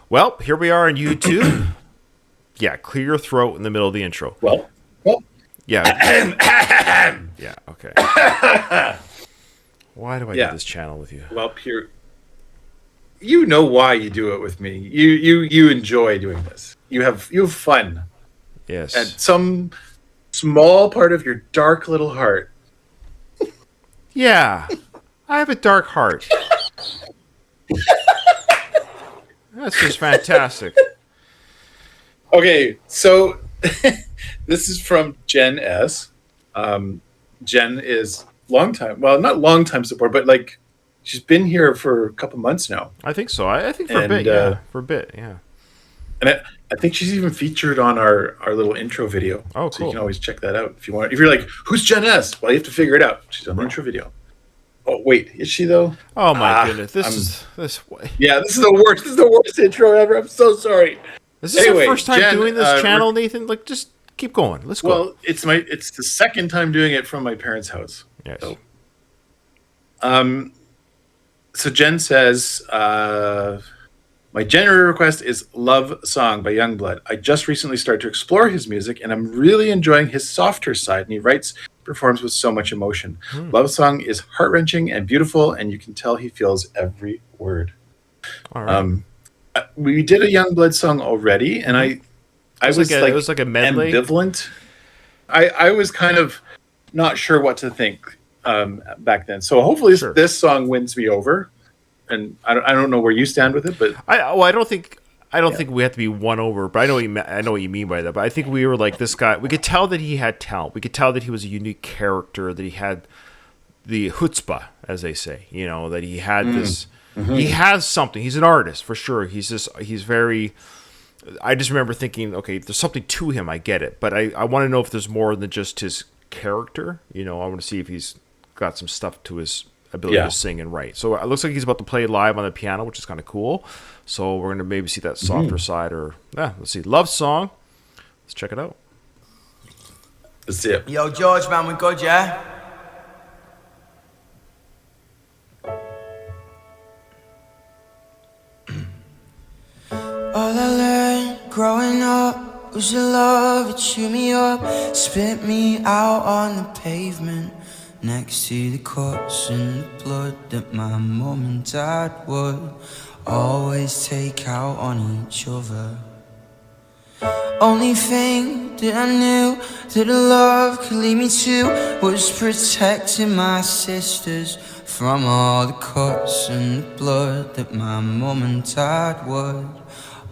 Well, here we are on YouTube. Yeah, clear your throat in the middle of the intro. Well. Yeah. Yeah, okay. Why do I do this channel with you? Well, you know why you do it with me. You enjoy doing this. You have fun. Yes. And some small part of your dark little heart. Yeah. I have a dark heart. That's just fantastic. Okay, so this is from Jen S. Jen is not long time support, but like she's been here for a couple months now. I think so. I think for a bit, yeah. For a bit, yeah. And I think she's even featured on our little intro video. Oh, cool. So you can always check that out if you want. If you're like, who's Jen S? Well, you have to figure it out. She's on the intro video. Oh, wait, is she though? Oh my goodness. This way. Yeah, this is the worst. This is the worst intro ever. I'm so sorry. Is this your first time doing this channel, Nathan? Like, just keep going. Let's go. Well, it's the second time doing it from my parents' house. Yes. So Jen says, my genre request is Love Song by YUNGBLUD. I just recently started to explore his music, and I'm really enjoying his softer side, and he performs with so much emotion. Love Song is heart-wrenching and beautiful, and you can tell he feels every word. All right. We did a YUNGBLUD song already, and I was like a medley. Ambivalent. I was kind of not sure what to think back then. So hopefully this song wins me over. And I don't know where you stand with it, but I don't think we have to be won over. But I know what you mean by that. But I think we were like this guy. We could tell that he had talent. We could tell that he was a unique character. That he had the chutzpah, as they say. You know, that he had this. Mm-hmm. He has something. He's an artist for sure. He's very. I just remember thinking, okay, there's something to him. I get it, but I want to know if there's more than just his character. You know, I want to see if he's got some stuff to his ability to sing and write. So it looks like he's about to play live on the piano, which is kind of cool. So we're going to maybe see that softer side, or let's see. Love Song. Let's check it out. Let's see it. Yo, George, man, we good, yeah? All I learned growing up was your love. It chewed me up, spit me out on the pavement, next to the cuts and the blood that my mom and dad would always take out on each other. Only thing that I knew that love could lead me to was protecting my sisters from all the cuts and the blood that my mom and dad would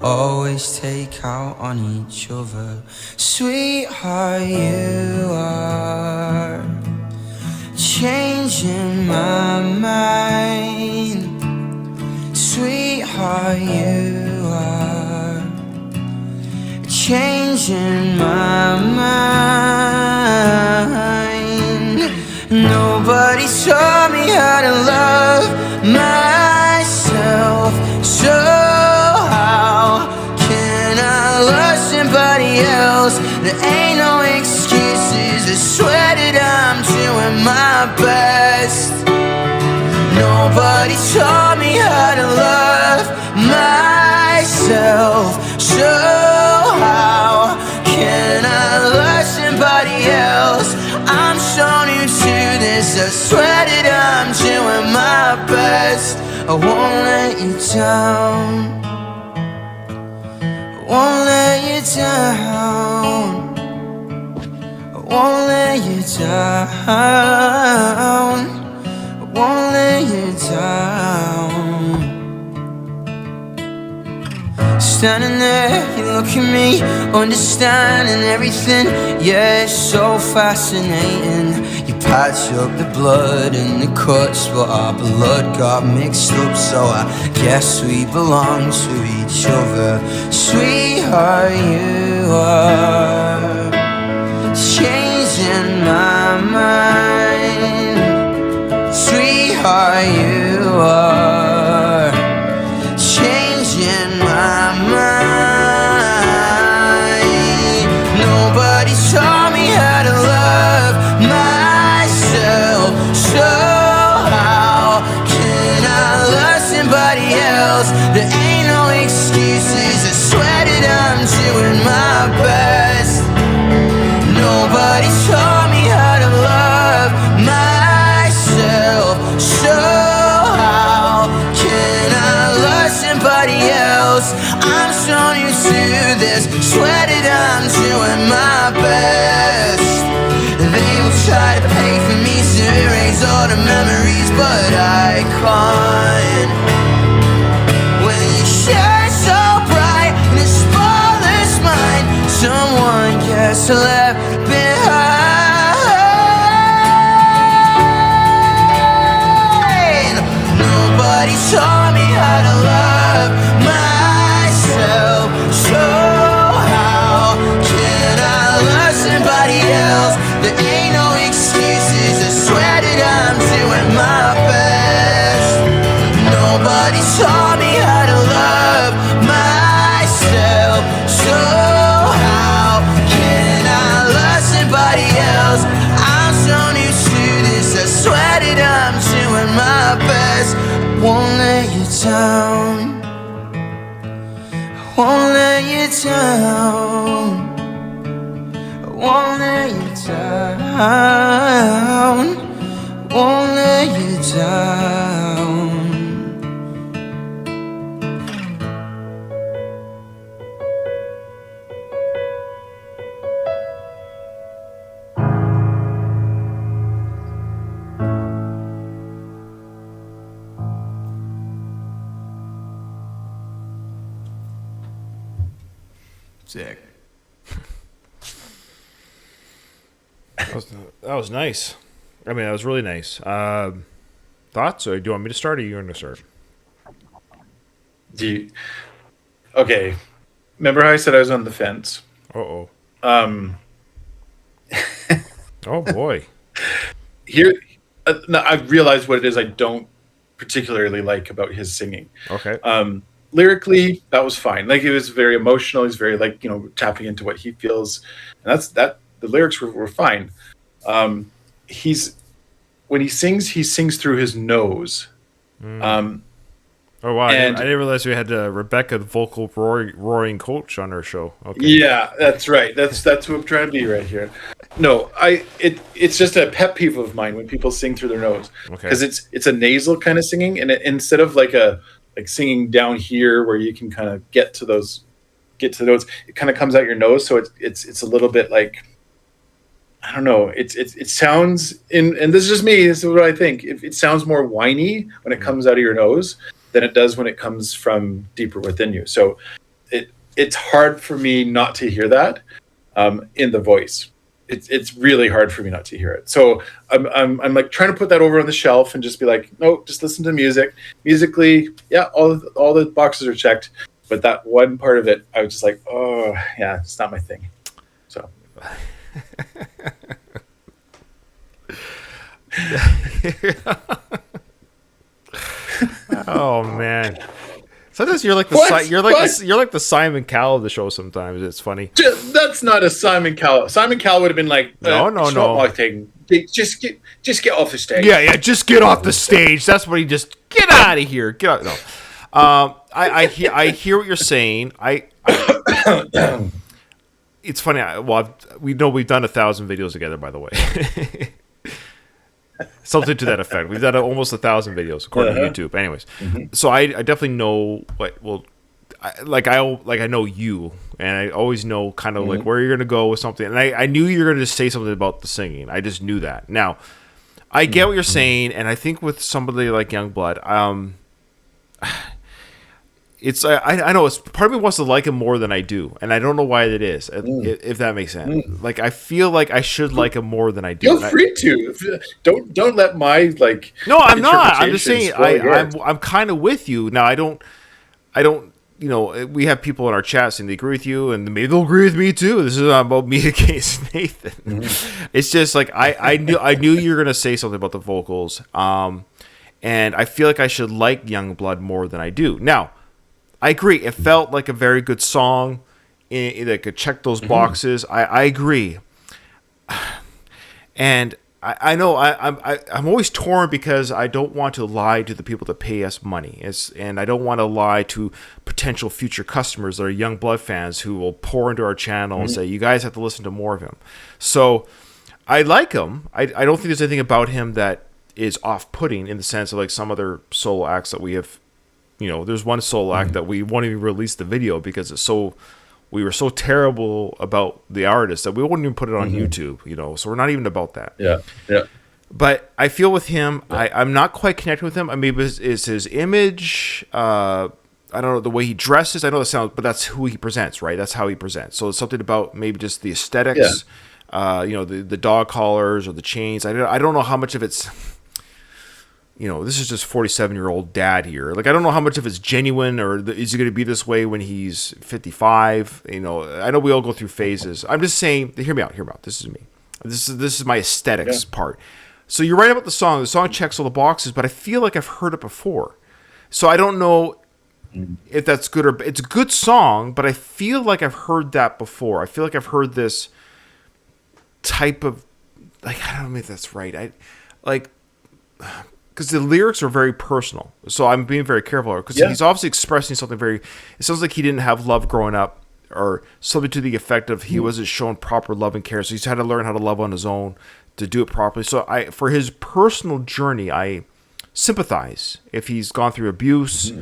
always take out on each other. Sweetheart, you are changing my mind. Sweetheart, you are changing my mind. Nobody taught me how to love myself, so how can I love somebody else? There ain't no excuses. I swear that I'm doing my best. Nobody taught me how to love myself, so how can I love somebody else? I'm so new to this. I swear that I'm doing my best. I won't let you down. I won't let you down. I won't let you down. I won't let you down. Standing there, you look at me, understanding everything. Yeah, it's so fascinating. You patch up the blood and the cuts, but our blood got mixed up, so I guess we belong to each other. Sweetheart, you are changing my mind. Sweetheart, you are changing my mind. Nobody taught me how to love myself, so how can I love somebody else? There ain't no excuse. swear that I'm doing my best. They will try to pay for me to erase all the memories, but I can't. When you shine so bright in a spotless mind, someone gets left behind. Nobody taught me how to love myself, so how can I love somebody else? There ain't no excuses, I swear that I'm doing my best. Nobody taught me how to love myself, so how can I love somebody else? I'm so new to this, I swear that I'm doing my best. Won't let you down, won't let you down, won't let you down, won't let you down. Sick. That was nice. I mean, that was really nice. Thoughts, or do you want me to start, or you want to start? Okay. Remember how I said I was on the fence? Uh-oh. Um, Oh, boy. Here, now I've realized what it is I don't particularly like about his singing. Okay. Lyrically, that was fine. Like, it was very emotional. He's very, like, tapping into what he feels, and the lyrics were fine. When he sings through his nose. Oh, wow. I didn't realize we had Rebecca, the vocal roaring coach, on our show. Okay. Yeah, that's right. That's who I'm trying to be right here. No, it's just a pet peeve of mine when people sing through their nose. Okay. Because it's a nasal kind of singing, and instead of like singing down here where you can kind of get to the notes, it kind of comes out your nose, so it's a little bit like, I don't know. It sounds and this is just me. This is what I think. It sounds more whiny when it comes out of your nose than it does when it comes from deeper within you. So it's hard for me not to hear that in the voice. It's really hard for me not to hear it. So I'm like trying to put that over on the shelf and just be like, no, just listen to music. Musically, yeah, all the boxes are checked, but that one part of it, I was just like, oh yeah, it's not my thing. So. Oh man! Sometimes you're like the Simon Cowell of the show. Sometimes it's funny. That's not a Simon Cowell. Simon Cowell would have been like, no. My thing. Just get off the stage. Yeah. Just get off the stage. That's what he just get out of here. Get out. No. I hear what you're saying. It's funny. We know we've done 1,000 videos together, by the way. Something to that effect. We've done almost 1,000 videos according to YouTube. Anyways, so I definitely know what. Well, I know you, and I always know kind of like where you're gonna go with something. And I knew you were gonna just say something about the singing. I just knew that. Now, I get what you're saying, and I think with somebody like YUNGBLUD, it's I know it's part of me wants to like him more than I do, and I don't know why that is. If that makes sense. Like I feel like I should like him more than I do. Feel free to. Don't let my like. No, I'm not. I'm just saying I'm kind of with you now. I don't. We have people in our chats and they agree with you, and maybe they'll agree with me too. This is not about me against Nathan. It's just like I knew you were gonna say something about the vocals, and I feel like I should like YUNGBLUD more than I do now. I agree. It felt like a very good song. That could check those boxes. I agree. And I know I'm always torn because I don't want to lie to the people that pay us money. And I don't want to lie to potential future customers that are YUNGBLUD fans who will pour into our channel and say, you guys have to listen to more of him. So I like him. I don't think there's anything about him that is off-putting in the sense of like some other solo acts that we have. There's one solo act that we won't even release the video because it's so we were so terrible about the artist that we wouldn't even put it on YouTube, you know. So we're not even about that. Yeah. Yeah. But I feel with him, I'm not quite connected with him. I mean, is his image, I don't know, the way he dresses. I know that sounds, but that's who he presents, right? That's how he presents. So it's something about maybe just the aesthetics, you know, the dog collars or the chains. I don't know how much of it's, you know, this is just 47-year-old dad here. Like, I don't know how much of it's genuine, or is he going to be this way when he's 55? You know, I know we all go through phases. I'm just saying, hear me out. This is me. This is my aesthetics part. So you're right about the song. The song checks all the boxes, but I feel like I've heard it before. So I don't know if that's good or it's a good song, but I feel like I've heard that before. I feel like I've heard this type of, like, I don't know if that's right. Because the lyrics are very personal. So I'm being very careful because he's obviously expressing something it sounds like he didn't have love growing up, or something to the effect of he wasn't shown proper love and care. So he's had to learn how to love on his own to do it properly. So for his personal journey, I sympathize. If he's gone through abuse,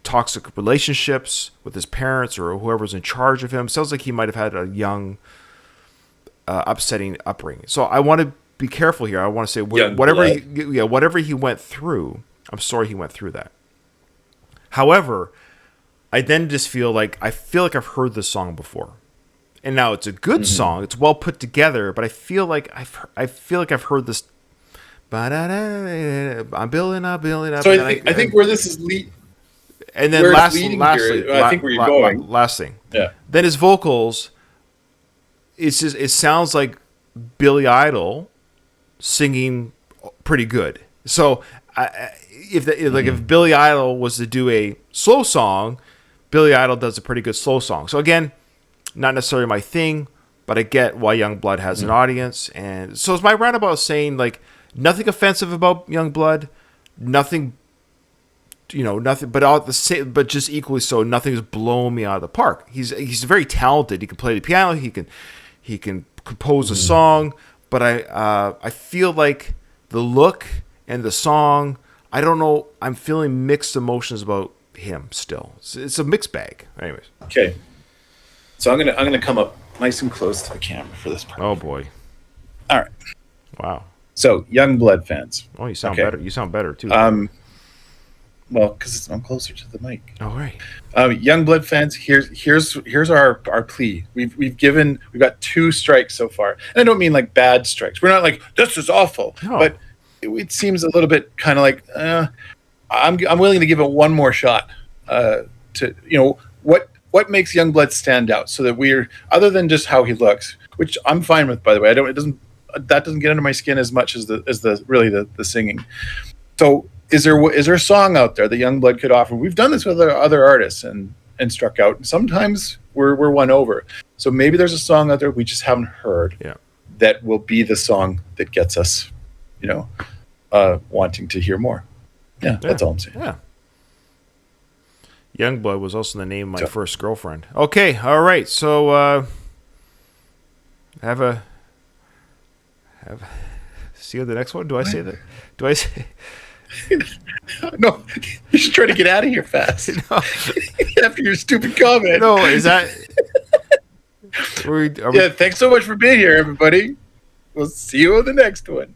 toxic relationships with his parents or whoever's in charge of him, sounds like he might have had a young, upsetting upbringing. So I want to be careful here. I want to say whatever he went through, I'm sorry he went through that. However, I then just feel like I've heard this song before. And now it's a good song. It's well put together, but I feel like I've heard this. I'm building up. So I think where this is and then lastly, I think where you're going. Last thing. Yeah. Then his vocals. It sounds like Billy Idol singing pretty good. So if Billy Idol was to do a slow song, Billy Idol does a pretty good slow song. So again, not necessarily my thing, but I get why YUNGBLUD has an audience. And so it's my roundabout saying, like, nothing offensive about YUNGBLUD, nothing, nothing, but just equally so, nothing's blown me out of the park. He's very talented. He can play the piano. He can compose a song, but I feel like the look and the song, I don't know. I'm feeling mixed emotions about him still. It's a mixed bag. Anyways. Okay. So I'm gonna come up nice and close to the camera for this part. Oh boy! All right. Wow. So YUNGBLUD fans. Oh, you sound better. You sound better too. Well, because I'm closer to the mic. All right. YUNGBLUD fans, here's our plea. We've got 2 strikes so far, and I don't mean like bad strikes. We're not like this is awful, but it seems a little bit kind of like I'm willing to give it one more shot. To what makes YUNGBLUD stand out, so that we're, other than just how he looks, which I'm fine with, by the way. That doesn't get under my skin as much as the singing. So is there a song out there that YUNGBLUD could offer? We've done this with other artists and struck out. Sometimes we're won over. So maybe there's a song out there we just haven't heard. Yeah. That will be the song that gets us, wanting to hear more. Yeah, that's all I'm saying. Yeah. YUNGBLUD was also the name of my first girlfriend. Okay, all right. So see you in the next one. Do I say that? Do I say? No, you should try to get out of here fast. No. After your stupid comment. No, is that? Yeah, thanks so much for being here, everybody. We'll see you on the next one.